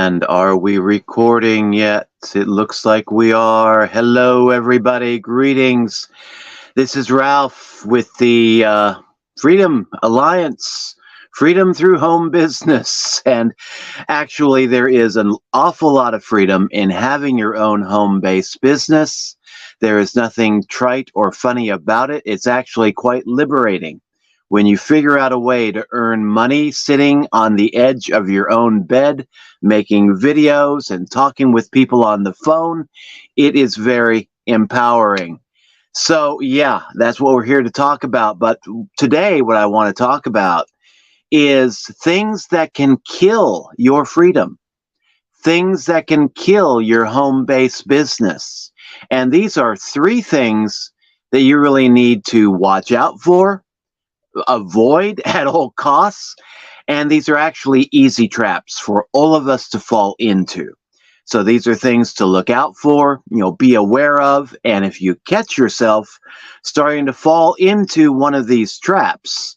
And are we recording yet? It looks like we are. Hello, everybody. Greetings. This is Ralph with the Freedom Alliance, Freedom Through Home Business. And actually, there is an awful lot of freedom in having your own home-based business. There is nothing trite or funny about it. It's actually quite liberating. When you figure out a way to earn money sitting on the edge of your own bed, making videos and talking with people on the phone, it is very empowering. So yeah, that's what we're here to talk about. But today, what I want to talk about is things that can kill your freedom, things that can kill your home-based business. And these are three things that you really need to watch out for, avoid at all costs, and these are actually easy traps for all of us to fall into. So these are things to look out for, be aware of, and if you catch yourself starting to fall into one of these traps,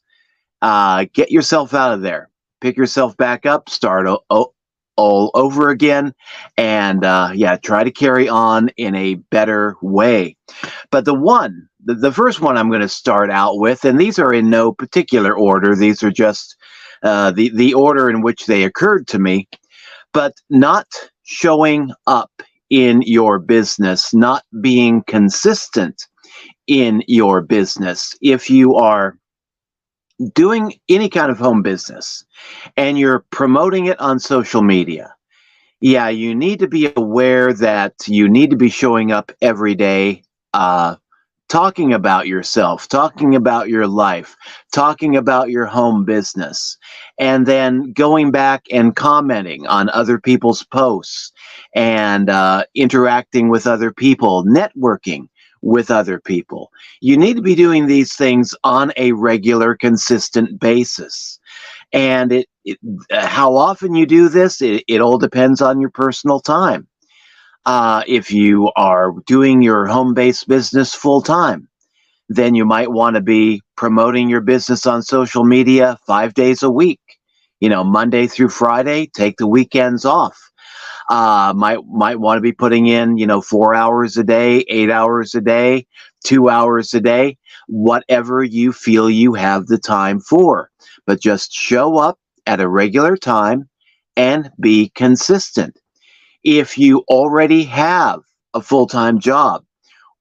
get yourself out of there. Pick yourself back up, start all over again, and try to carry on in a better way. But the first one I'm going to start out with, and these are in no particular order, these are just the order in which they occurred to me, but not showing up in your business, not being consistent in your business. If you are doing any kind of home business and you're promoting it on social media, you need to be aware that you need to be showing up every day, talking about yourself, talking about your life, talking about your home business, and then going back and commenting on other people's posts and interacting with other people, networking with other people. You need to be doing these things on a regular, consistent basis. And how often you do this, it all depends on your personal time. If you are doing your home-based business full-time, then you might want to be promoting your business on social media 5 days a week. Monday through Friday, take the weekends off. Might want to be putting in, 4 hours a day, 8 hours a day, 2 hours a day, whatever you feel you have the time for. But just show up at a regular time and be consistent. If you already have a full-time job,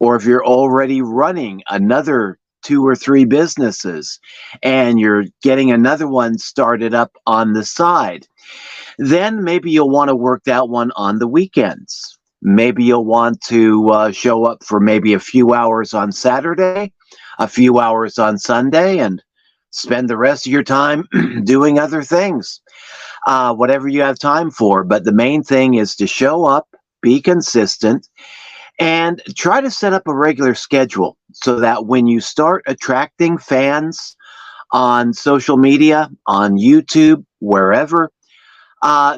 or if you're already running another 2 or 3 businesses and you're getting another one started up on the side, then maybe you'll want to work that one on the weekends. Maybe you'll want to show up for maybe a few hours on Saturday, a few hours on Sunday, and spend the rest of your time doing other things. Whatever you have time for. But the main thing is to show up, be consistent, and try to set up a regular schedule so that when you start attracting fans on social media, on YouTube, wherever,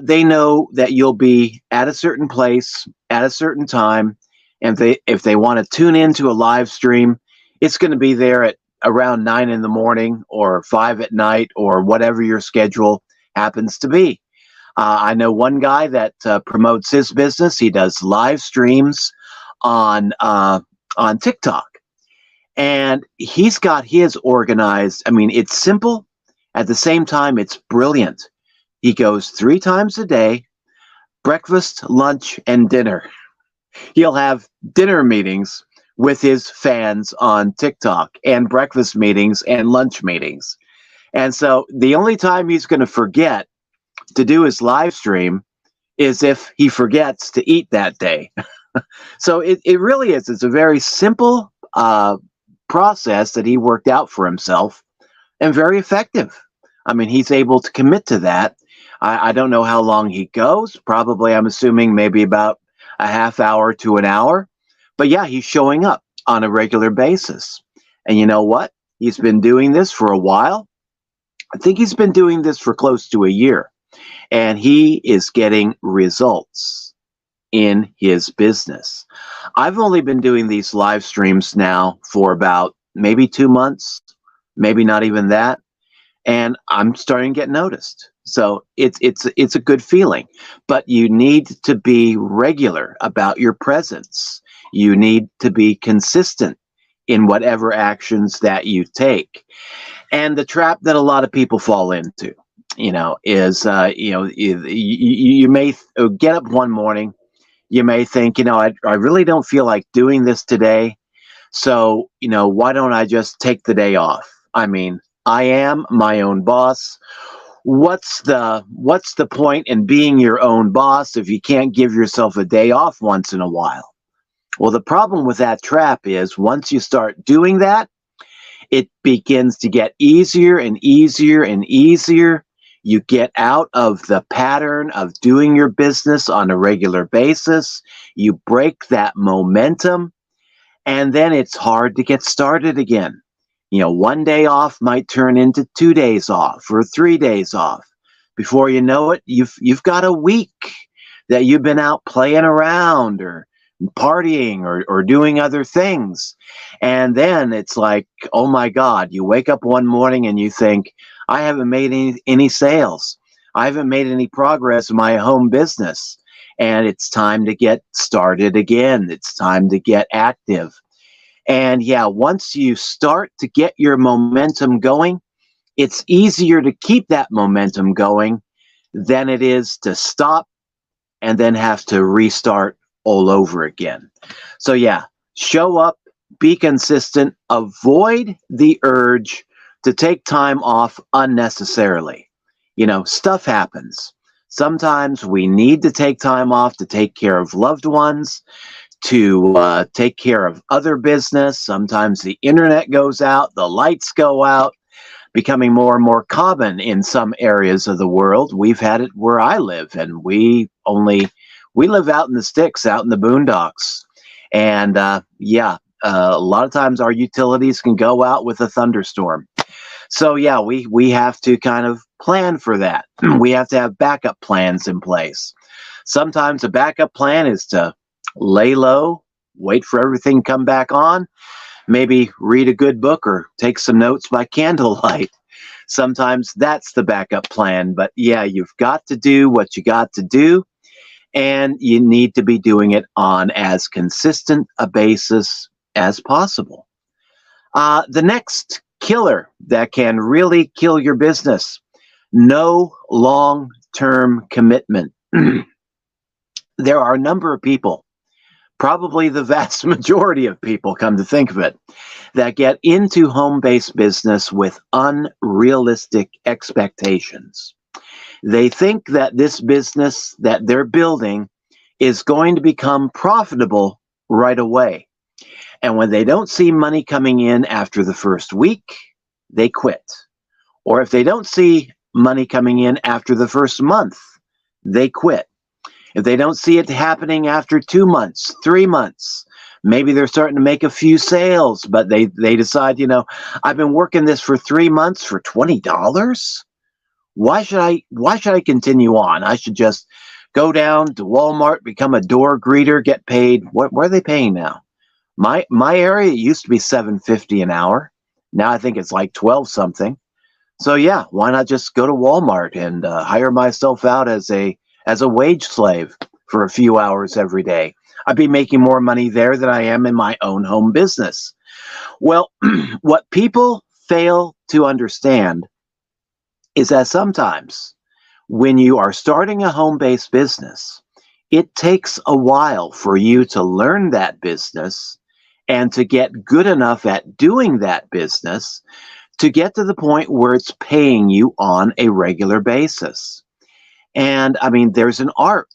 they know that you'll be at a certain place at a certain time. And if they want to tune into a live stream, it's going to be there at around 9 in the morning or 5 at night or whatever your schedule happens to be. I know one guy that promotes his business. He does live streams on TikTok, and he's got his organized. I mean, it's simple. At the same time, it's brilliant. He goes 3 times a day, breakfast, lunch, and dinner. He'll have dinner meetings with his fans on TikTok and breakfast meetings and lunch meetings. And so the only time he's going to forget to do his live stream is if he forgets to eat that day. So it really is. It's a very simple process that he worked out for himself and very effective. I mean, he's able to commit to that. I don't know how long he goes. Probably, I'm assuming maybe about a half hour to an hour. But yeah, he's showing up on a regular basis. And you know what? He's been doing this for a while. I think he's been doing this for close to a year. And he is getting results in his business. I've only been doing these live streams now for about maybe 2 months, maybe not even that. And I'm starting to get noticed. So it's a good feeling, but you need to be regular about your presence. You need to be consistent in whatever actions that you take. And the trap that a lot of people fall into, is you may get up one morning, you may think, I really don't feel like doing this today. So, why don't I just take the day off? I mean, I am my own boss. What's the point in being your own boss if you can't give yourself a day off once in a while? Well, the problem with that trap is once you start doing that, it begins to get easier and easier and easier. You get out of the pattern of doing your business on a regular basis. You break that momentum, and then it's hard to get started again. One day off might turn into 2 days off or 3 days off. Before you know it, you've got a week that you've been out playing around or partying or doing other things. And then it's like, oh my God, you wake up one morning and you think, I haven't made any sales. I haven't made any progress in my home business. And it's time to get started again. It's time to get active. And yeah, once you start to get your momentum going, it's easier to keep that momentum going than it is to stop and then have to restart all over again. So yeah, show up, be consistent, avoid the urge to take time off unnecessarily. Stuff happens. Sometimes we need to take time off to take care of loved ones, to take care of other business. Sometimes the internet goes out, the lights go out, becoming more and more common in some areas of the world. We've had it where I live, and we live out in the sticks, out in the boondocks. And a lot of times our utilities can go out with a thunderstorm. So yeah, we have to kind of plan for that. We have to have backup plans in place. Sometimes a backup plan is to lay low, wait for everything to come back on, maybe read a good book or take some notes by candlelight. Sometimes that's the backup plan. But yeah, you've got to do what you got to do, and you need to be doing it on as consistent a basis as possible. The next killer that can really kill your business: no long-term commitment. There are a number of people, probably the vast majority of people, come to think of it, that get into home-based business with unrealistic expectations. They think that this business that they're building is going to become profitable right away. And when they don't see money coming in after the first week, they quit. Or if they don't see money coming in after the first month, they quit. If they don't see it happening after 2 months, 3 months, maybe they're starting to make a few sales, but they decide, I've been working this for 3 months for $20. Why should I continue on? I should just go down to Walmart, become a door greeter, get paid. What are they paying now? My area, it used to be $7.50 an hour. Now I think it's like 12 something. So yeah, why not just go to Walmart and hire myself out as a wage slave for a few hours every day? I'd be making more money there than I am in my own home business. Well, what people fail to understand is that sometimes when you are starting a home-based business, it takes a while for you to learn that business and to get good enough at doing that business to get to the point where it's paying you on a regular basis. And I mean, there's an art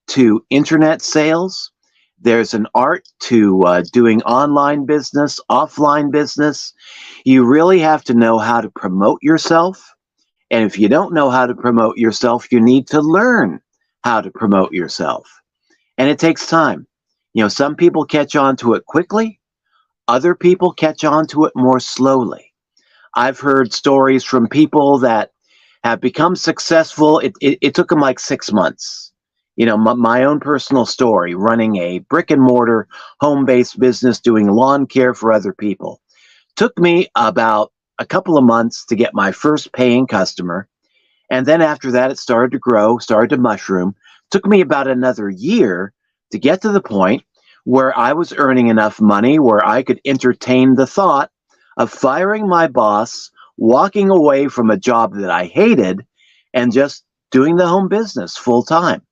to internet sales. There's an art to doing online business, offline business. You really have to know how to promote yourself. And if you don't know how to promote yourself, you need to learn how to promote yourself. And it takes time. Some people catch on to it quickly. Other people catch on to it more slowly. I've heard stories from people that have become successful. It took them like 6 months. My own personal story, running a brick and mortar home-based business, doing lawn care for other people, took me about a couple of months to get my first paying customer. And then after that, it started to grow, started to mushroom. Took me about another year to get to the point where I was earning enough money where I could entertain the thought of firing my boss, walking away from a job that I hated, and just doing the home business full time.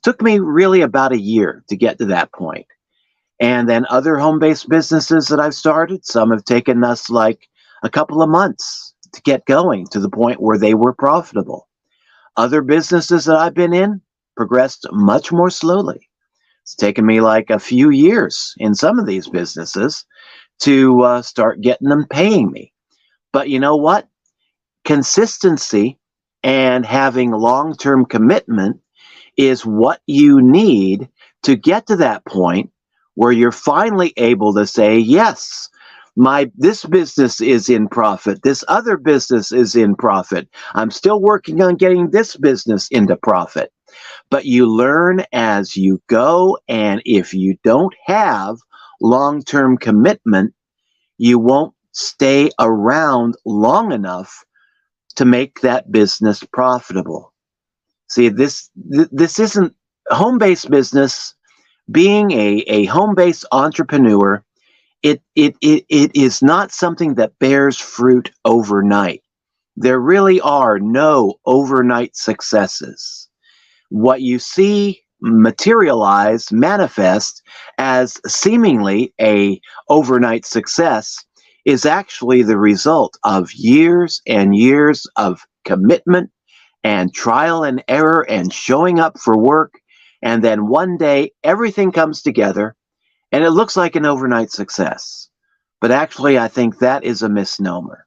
Took me really about a year to get to that point. And then other home based businesses that I've started, some have taken us like a couple of months to get going to the point where they were profitable. Other businesses that I've been in progressed much more slowly. It's taken me like a few years in some of these businesses to start getting them paying me. But you know what? Consistency and having long term commitment is what you need to get to that point where you're finally able to say, yes, this business is in profit. This other business is in profit. I'm still working on getting this business into profit. But you learn as you go. And if you don't have long-term commitment, you won't stay around long enough to make that business profitable. See, this isn't home-based business. Being a home-based entrepreneur, it is not something that bears fruit overnight. There really are no overnight successes. What you see materialize, manifest as seemingly a overnight success is actually the result of years and years of commitment and trial and error and showing up for work. And then one day everything comes together and it looks like an overnight success. But actually, I think that is a misnomer.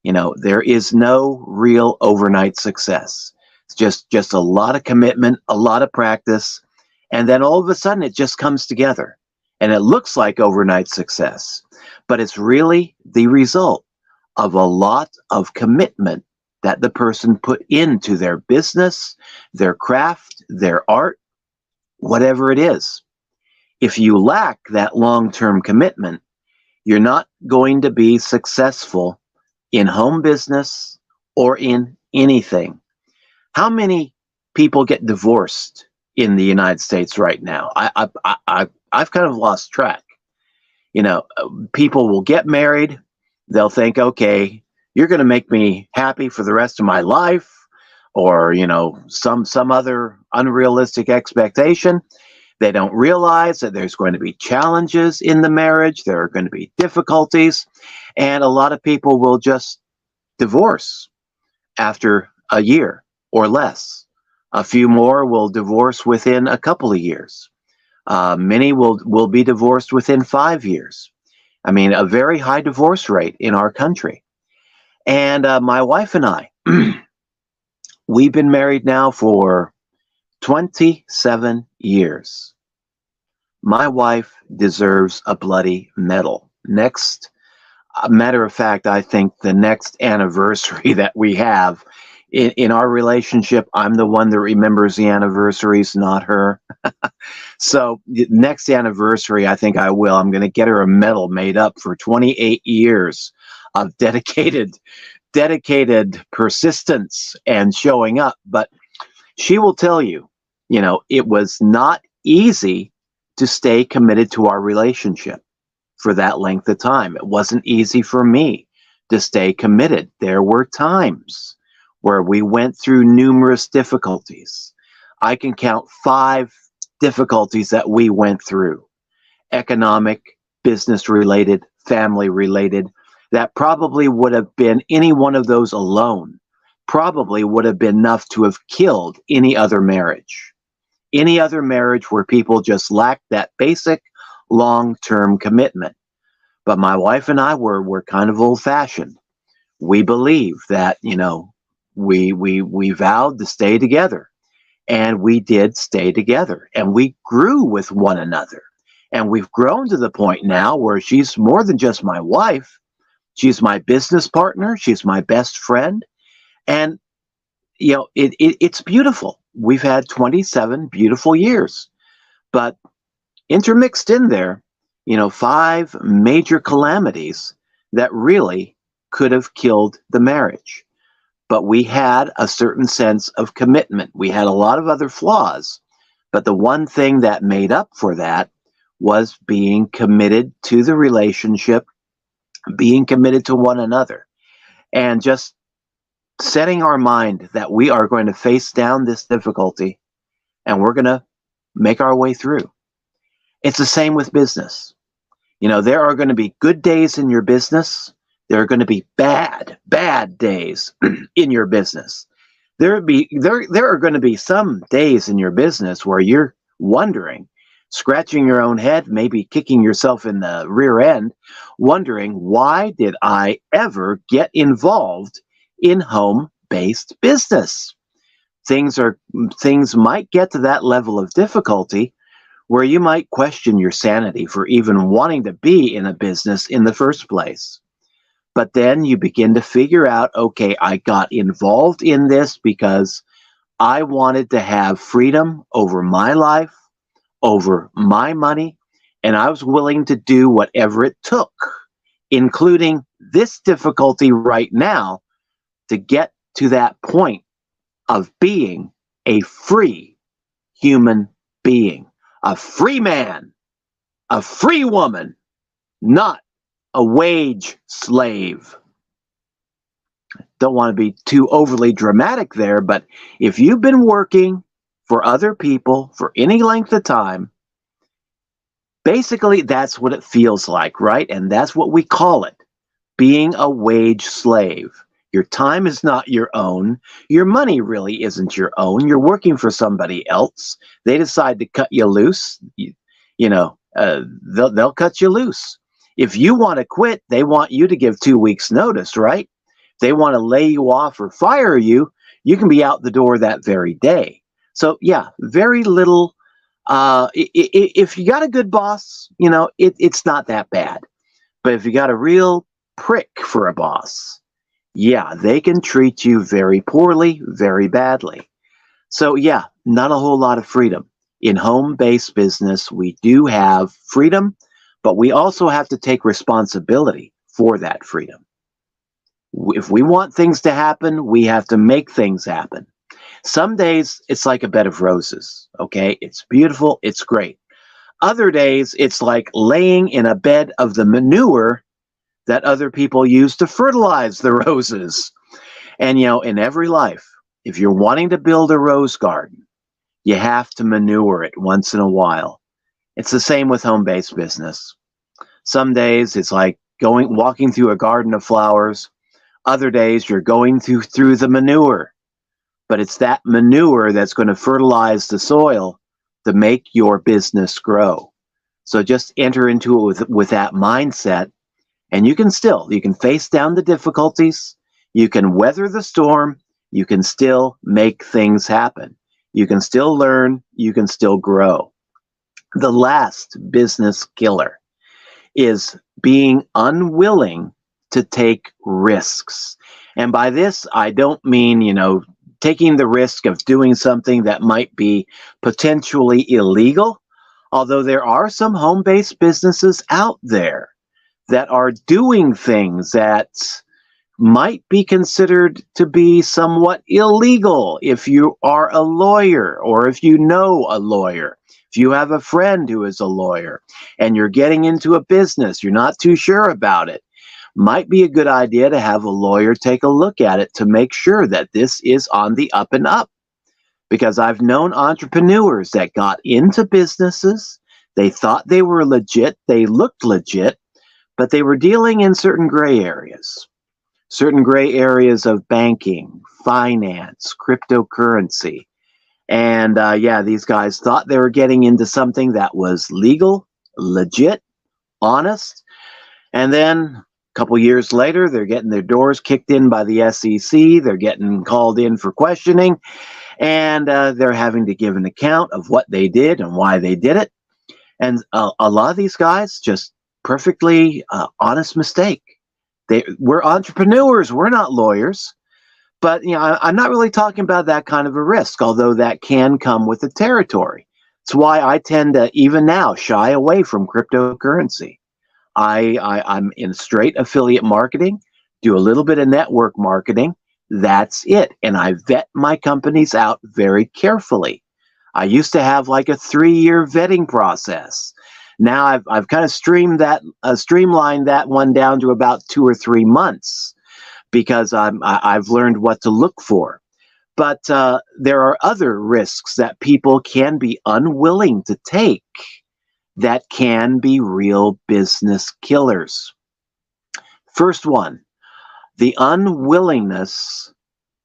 There is no real overnight success. It's just a lot of commitment, a lot of practice, and then all of a sudden it just comes together. And it looks like overnight success, but it's really the result of a lot of commitment that the person put into their business, their craft, their art, whatever it is. If you lack that long-term commitment, you're not going to be successful in home business or in anything. How many people get divorced in the United States right now? I've kind of lost track. People will get married. They'll think, okay, you're going to make me happy for the rest of my life, or some other unrealistic expectation. They don't realize that there's going to be challenges in the marriage. There are going to be difficulties, and a lot of people will just divorce after a year or less. A few more will divorce within a couple of years. Many will be divorced within 5 years. I mean, a very high divorce rate in our country. And my wife and I, we've been married now for 27 years. My wife deserves a bloody medal. Next, matter of fact, I think the next anniversary that we have in our relationship, I'm the one that remembers the anniversaries, not her. So the next anniversary, I think I'm going to get her a medal made up for 28 years of dedicated persistence and showing up. But she will tell you, it was not easy to stay committed to our relationship for that length of time. It wasn't easy for me to stay committed. There were times where we went through numerous difficulties. I can count 5 difficulties that we went through: economic, business related, family related. That probably would have been, any one of those alone probably would have been enough to have killed any other marriage. Any other marriage where people just lacked that basic long-term commitment. But my wife and I were kind of old-fashioned. We believe that, we vowed to stay together, and we did stay together, and we grew with one another. And we've grown to the point now where she's more than just my wife. She's my business partner. She's my best friend. And, it's beautiful. We've had 27 beautiful years, but intermixed in there, 5 major calamities that really could have killed the marriage. but we had a certain sense of commitment. We had a lot of other flaws, but the one thing that made up for that was being committed to the relationship, being committed to one another, and just setting our mind that we are going to face down this difficulty and we're going to make our way through. It's the same with business. You know, there are going to be good days in your business. There are going to be bad days in your business. There are going to be some days in your business where you're wondering, scratching your own head, maybe kicking yourself in the rear end, wondering, why did I ever get involved in home-based business? Things might get to that level of difficulty where you might question your sanity for even wanting to be in a business in the first place. But then you begin to figure out, okay, I got involved in this because I wanted to have freedom over my life, over my money, and I was willing to do whatever it took, including this difficulty right now, to get to that point of being a free human being, a free man, a free woman, not a wage slave. Don't want to be too overly dramatic there, but if you've been working for other people for any length of time, basically that's what it feels like, right? And that's what we call it, being a wage slave. Your time is not your own. Your money really isn't your own. You're working for somebody else. They decide to cut you loose. They'll cut you loose. If you want to quit, they want you to give 2 weeks notice, right? If they want to lay you off or fire you, you can be out the door that very day. So yeah, very little. If you got a good boss, it's not that bad. But if you got a real prick for a boss, yeah, they can treat you very poorly, very badly. So yeah, not a whole lot of freedom. In home-based business, we do have freedom, but we also have to take responsibility for that freedom. If we want things to happen, we have to make things happen. Some days, it's like a bed of roses, okay? It's beautiful, it's great. Other days, it's like laying in a bed of the manure that other people use to fertilize the roses. And, in every life, if you're wanting to build a rose garden, you have to manure it once in a while. It's the same with home-based business. Some days it's like walking through a garden of flowers. Other days you're going through the manure. But it's that manure that's going to fertilize the soil to make your business grow. So just enter into it with that mindset, and you can face down the difficulties. You can weather the storm. You can still make things happen. You can still learn. You can still grow. The last business killer is being unwilling to take risks. And by this, I don't mean, taking the risk of doing something that might be potentially illegal, although there are some home-based businesses out there that are doing things that might be considered to be somewhat illegal if you are a lawyer or if you know a lawyer. If you have a friend who is a lawyer and you're getting into a business, you're not too sure about it, might be a good idea to have a lawyer take a look at it to make sure that this is on the up and up. Because I've known entrepreneurs that got into businesses, they thought they were legit, they looked legit, but they were dealing in certain gray areas of banking, finance, cryptocurrency. And these guys thought they were getting into something that was legal, legit, honest. And then a couple years later, they're getting their doors kicked in by the SEC. They're getting called in for questioning. And they're having to give an account of what they did and why they did it. And a lot of these guys, just perfectly honest mistake. We're entrepreneurs. We're not lawyers. But I'm not really talking about that kind of a risk, although that can come with the territory. It's why I tend to, even now, shy away from cryptocurrency. I'm in straight affiliate marketing, do a little bit of network marketing. that's it. And I vet my companies out very carefully. I used to have like a 3-year vetting process. Now I've kind of streamlined that one down to about 2 or 3 months because I've learned what to look for. But there are other risks that people can be unwilling to take that can be real business killers. First one, the unwillingness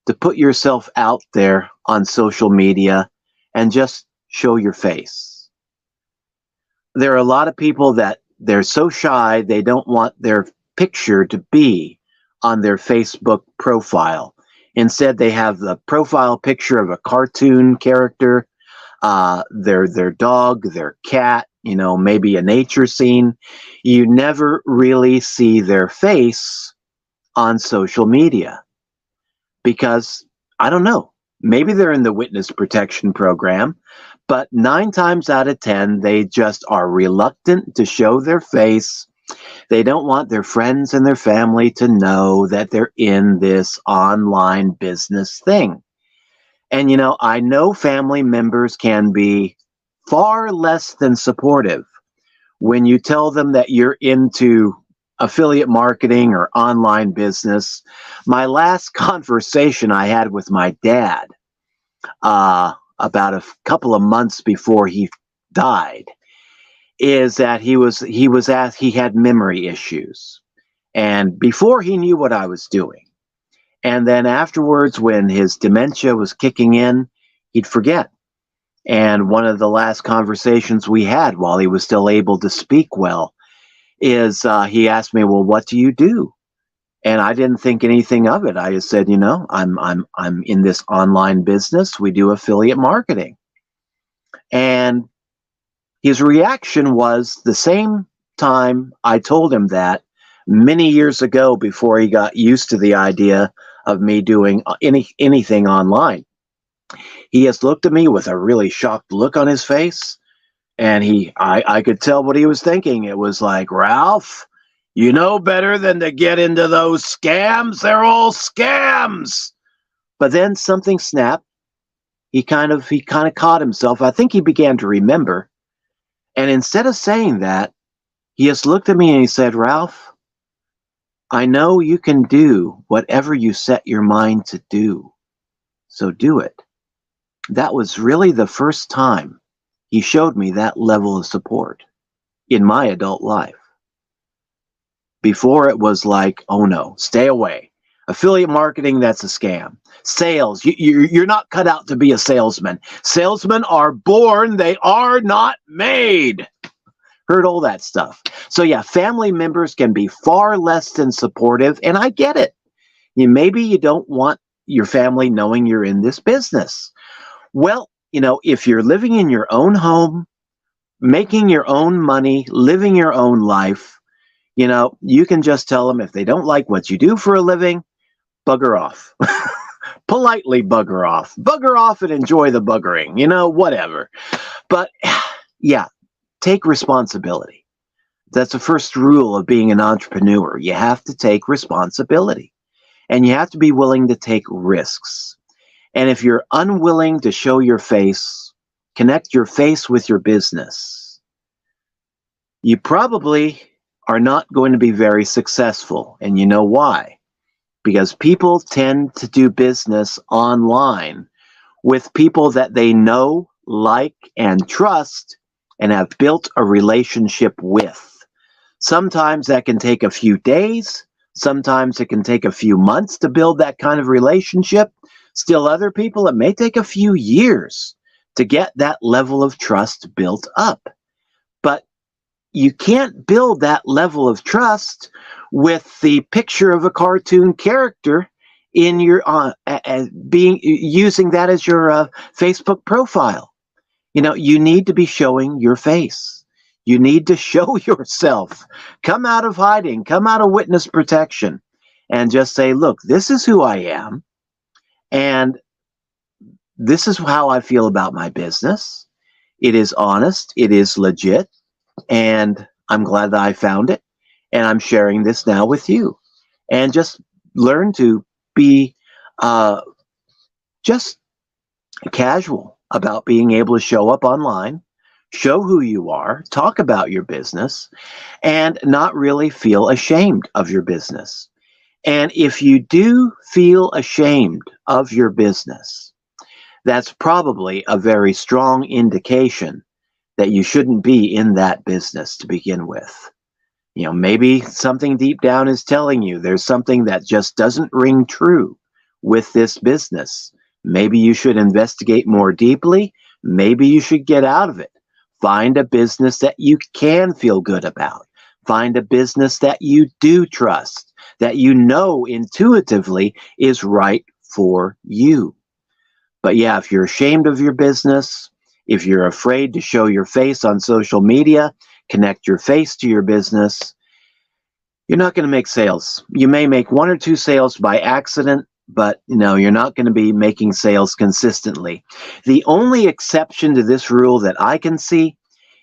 to put yourself out there on social media and just show your face. There are a lot of people that they're so shy, they don't want their picture to be on their Facebook profile. Instead, they have the profile picture of a cartoon character, their dog, their cat, maybe a nature scene. You never really see their face on social media because, I don't know, maybe they're in the witness protection program, but 9 times out of 10, they just are reluctant to show their face. They don't want their friends and their family to know that they're in this online business thing. And, I know family members can be far less than supportive when you tell them that you're into affiliate marketing or online business. My last conversation I had with my dad, about a couple of months before he died, is that he had memory issues, and before he knew what I was doing, and then afterwards when his dementia was kicking in, he'd forget. And one of the last conversations we had while he was still able to speak well is he asked me, well, what do you do? And I didn't think anything of it. I just said, I'm in this online business. We do affiliate marketing. And his reaction was the same time I told him that many years ago before he got used to the idea of me doing anything online. He has looked at me with a really shocked look on his face, and I could tell what he was thinking. It was like, Ralph, you know better than to get into those scams. They're all scams. But then something snapped. He kind of caught himself. I think he began to remember. And instead of saying that, he just looked at me and he said, Ralph, I know you can do whatever you set your mind to do. So do it. That was really the first time he showed me that level of support in my adult life. Before it was like, oh no, stay away. Affiliate marketing, that's a scam. Sales, you're not cut out to be a salesman. Salesmen are born, they are not made. Heard all that stuff. So yeah, family members can be far less than supportive, and I get it. Maybe you don't want your family knowing you're in this business. Well, if you're living in your own home, making your own money, living your own life, you can just tell them if they don't like what you do for a living, bugger off. Politely bugger off. Bugger off and enjoy the buggering, whatever. But yeah, take responsibility. That's the first rule of being an entrepreneur. You have to take responsibility, and you have to be willing to take risks. And if you're unwilling to show your face, connect your face with your business, you probably are not going to be very successful. And you know why? Because people tend to do business online with people that they know, like, and trust, and have built a relationship with. Sometimes that can take a few days. Sometimes it can take a few months to build that kind of relationship. Still other people, it may take a few years to get that level of trust built up. But you can't build that level of trust with the picture of a cartoon character in your using that as your Facebook profile. You need to be showing your face. You need to show yourself. Come out of hiding, come out of witness protection, and just say, look, this is who I am, and this is how I feel about my business. It is honest, it is legit, and I'm glad that I found it, and I'm sharing this now with you. And just learn to be uh, just casual about being able to show up online, show who you are, talk about your business, and not really feel ashamed of your business. And if you do feel ashamed of your business, that's probably a very strong indication that you shouldn't be in that business to begin with. Maybe something deep down is telling you there's something that just doesn't ring true with this business. Maybe you should investigate more deeply. Maybe you should get out of it. Find a business that you can feel good about. Find a business that you do trust, that you know intuitively is right for you. But yeah, if you're ashamed of your business, if you're afraid to show your face on social media, connect your face to your business, you're not going to make sales. You may make one or two sales by accident, but you're not going to be making sales consistently. The only exception to this rule that I can see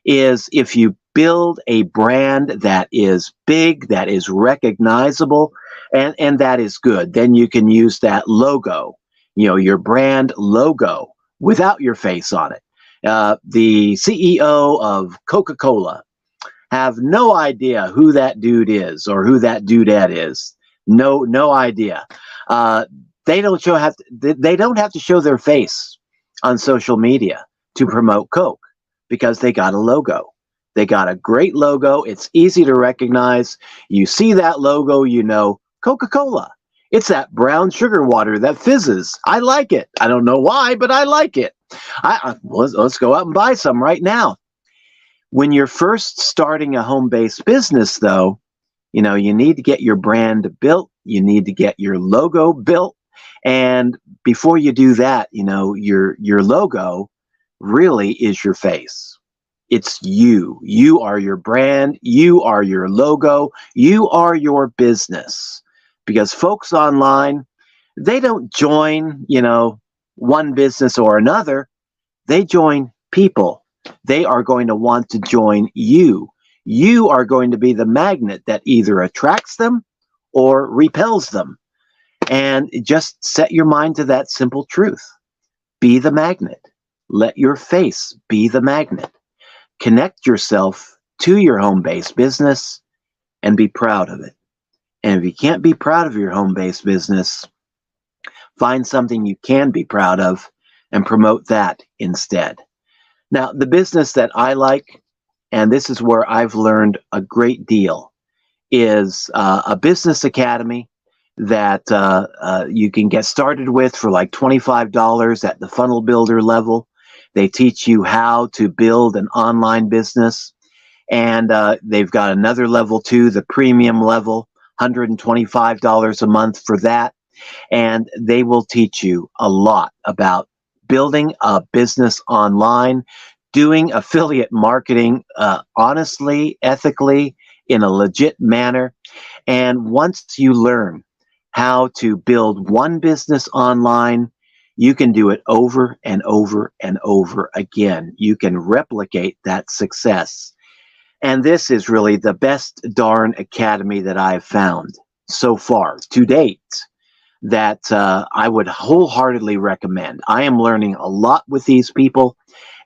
is if you build a brand that is big, that is recognizable, and that is good, then you can use that logo, your brand logo without your face on it. The CEO of Coca-Cola have no idea who that dude is or who that dudette is. No idea. They don't have to show their face on social media to promote Coke because they got a logo. They got a great logo. It's easy to recognize. You see that logo, Coca-Cola. It's that brown sugar water that fizzes. I like it. I don't know why, but I like it. Let's go out and buy some right now. When you're first starting a home-based business, though, you need to get your brand built. You need to get your logo built. And before you do that, your logo really is your face. It's you. You are your brand. You are your logo. You are your business. Because folks online, they don't join, one business or another. They join people. They are going to want to join you. You are going to be the magnet that either attracts them or repels them. And just set your mind to that simple truth. Be the magnet. Let your face be the magnet. Connect yourself to your home-based business and be proud of it. And if you can't be proud of your home-based business, find something you can be proud of and promote that instead. Now, the business that I like, and this is where I've learned a great deal, is a business academy that you can get started with for like $25 at the funnel builder level. They teach you how to build an online business. And they've got another level too, the premium level, $125 a month for that. And they will teach you a lot about building a business online, doing affiliate marketing honestly, ethically, in a legit manner. And once you learn how to build one business online, you can do it over and over and over again. You can replicate that success. And this is really the best darn academy that I've found so far to date that I would wholeheartedly recommend. I am learning a lot with these people,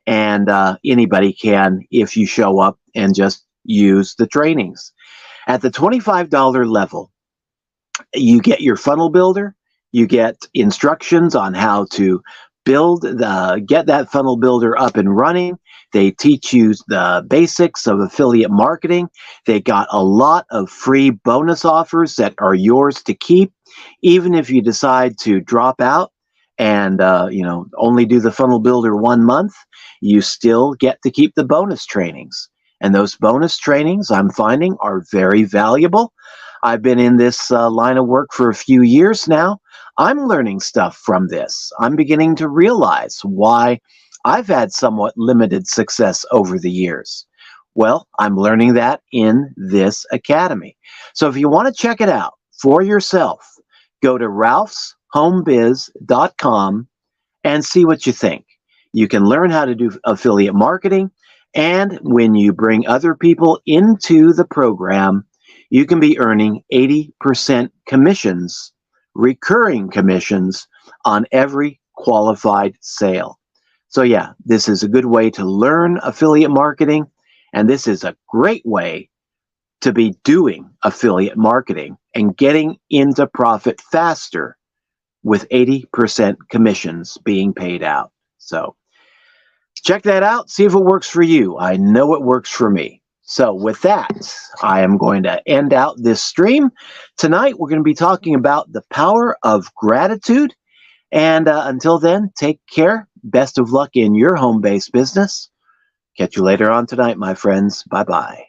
and anybody can if you show up and just use the trainings. At the $25 level, you get your funnel builder, you get instructions on how to get that funnel builder up and running. They teach you the basics of affiliate marketing. They got a lot of free bonus offers that are yours to keep, even if you decide to drop out and only do the funnel builder 1 month. You still get to keep the bonus trainings, and those bonus trainings I'm finding are very valuable. I've been in this line of work for a few years now. I'm learning stuff from this. I'm beginning to realize why I've had somewhat limited success over the years. Well, I'm learning that in this academy. So if you want to check it out for yourself, go to ralphshomebiz.com and see what you think. You can learn how to do affiliate marketing, and when you bring other people into the program, you can be earning 80% commissions recurring commissions on every qualified sale. So yeah, this is a good way to learn affiliate marketing, and this is a great way to be doing affiliate marketing and getting into profit faster with 80% commissions being paid out. So check that out. See if it works for you. I know it works for me. So with that, I am going to end out this stream. Tonight, we're going to be talking about the power of gratitude. And until then, take care. Best of luck in your home-based business. Catch you later on tonight, my friends. Bye-bye.